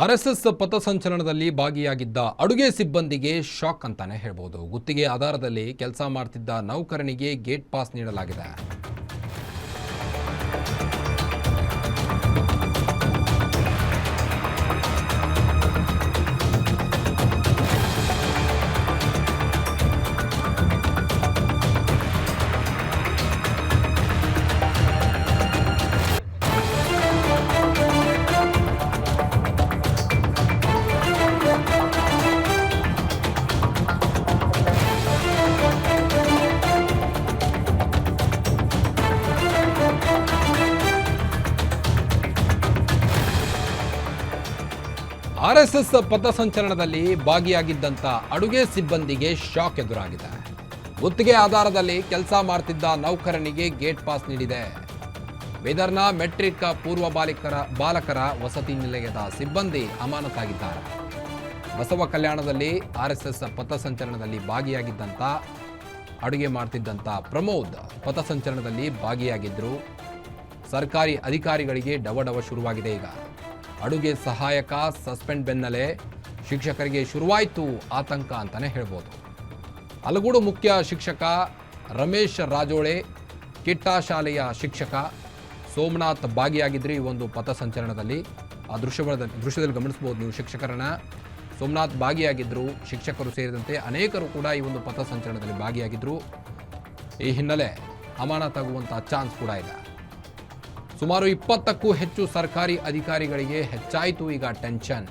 RSS ಪಥಸಂಚಲನದಲ್ಲಿ ಭಾಗಿಯಾಗಿದ್ದ ಅಡುಗೆ ಸಿಬ್ಬಂದಿಗೆ ಶಾಕ್ ಅಂತಾನೆ ಹೇಳ್ಬೋದು. ಗುತ್ತಿಗೆ ಆಧಾರದಲ್ಲಿ ಕೆಲಸ ಮಾಡ್ತಿದ್ದ ನೌಕರನಿಗೆ ಗೇಟ್ ಪಾಸ್ ನೀಡಲಾಗಿದೆ. ಆರ್ಎಸ್ಎಸ್ ಪಥಸಂಚಲನದಲ್ಲಿ ಭಾಗಿಯಾಗಿದ್ದಂಥ ಅಡುಗೆ ಸಿಬ್ಬಂದಿಗೆ ಶಾಕ್ ಎದುರಾಗಿದೆ. ಗುತ್ತಿಗೆ ಆಧಾರದಲ್ಲಿ ಕೆಲಸ ಮಾಡ್ತಿದ್ದ ನೌಕರನಿಗೆ ಗೇಟ್ ಪಾಸ್ ನೀಡಿದೆ. ಬೀದರ್ನ ಮೆಟ್ರಿಕ್ ಪೂರ್ವ ಬಾಲಕರ ವಸತಿ ನಿಲಯದ ಸಿಬ್ಬಂದಿ ಅಮಾನತಾಗಿದ್ದಾರೆ. ಬಸವ ಕಲ್ಯಾಣದಲ್ಲಿ ಆರ್ಎಸ್ಎಸ್ ಪಥಸಂಚಲನದಲ್ಲಿ ಭಾಗಿಯಾಗಿದ್ದಂಥ ಅಡುಗೆ ಮಾಡ್ತಿದ್ದಂಥ ಪ್ರಮೋದ್ ಪಥಸಂಚಲನದಲ್ಲಿ ಭಾಗಿಯಾಗಿದ್ದರು. ಸರ್ಕಾರಿ ಅಧಿಕಾರಿಗಳಿಗೆ ಡವಡವ ಶುರುವಾಗಿದೆ. ಈಗ ಅಡುಗೆ ಸಹಾಯಕ ಸಸ್ಪೆಂಡ್ ಬೆನ್ನಲ್ಲೇ ಶಿಕ್ಷಕರಿಗೆ ಶುರುವಾಯಿತು ಆತಂಕ ಅಂತಾನೆ ಹೇಳ್ಬೋದು. ಅಲಗೂಡು ಮುಖ್ಯ ಶಿಕ್ಷಕ ರಮೇಶ್ ರಾಜೋಳೆ, ಕಿಟ್ಟಾ ಶಾಲೆಯ ಶಿಕ್ಷಕ ಸೋಮನಾಥ್ ಭಾಗಿಯಾಗಿದ್ದರು ಈ ಒಂದು ಪಥಸಂಚಲನದಲ್ಲಿ. ಆ ದೃಶ್ಯದಲ್ಲಿ ಗಮನಿಸಬಹುದು ನೀವು ಶಿಕ್ಷಕರನ್ನ. ಸೋಮನಾಥ್ ಭಾಗಿಯಾಗಿದ್ದರು, ಶಿಕ್ಷಕರು ಸೇರಿದಂತೆ ಅನೇಕರು ಕೂಡ ಈ ಒಂದು ಪಥಸಂಚಲನದಲ್ಲಿ ಭಾಗಿಯಾಗಿದ್ದರು. ಈ ಹಿನ್ನೆಲೆ ಅಮಾನತಾಗುವಂಥ ಚಾನ್ಸ್ ಕೂಡ ಇದೆ. ಸುಮಾರು 20ಕ್ಕೂ ಹೆಚ್ಚು ಸರ್ಕಾರಿ ಅಧಿಕಾರಿಗಳಿಗೆ ಹೆಚ್ಚಾಯಿತು ಈಗ ಟೆನ್ಷನ್.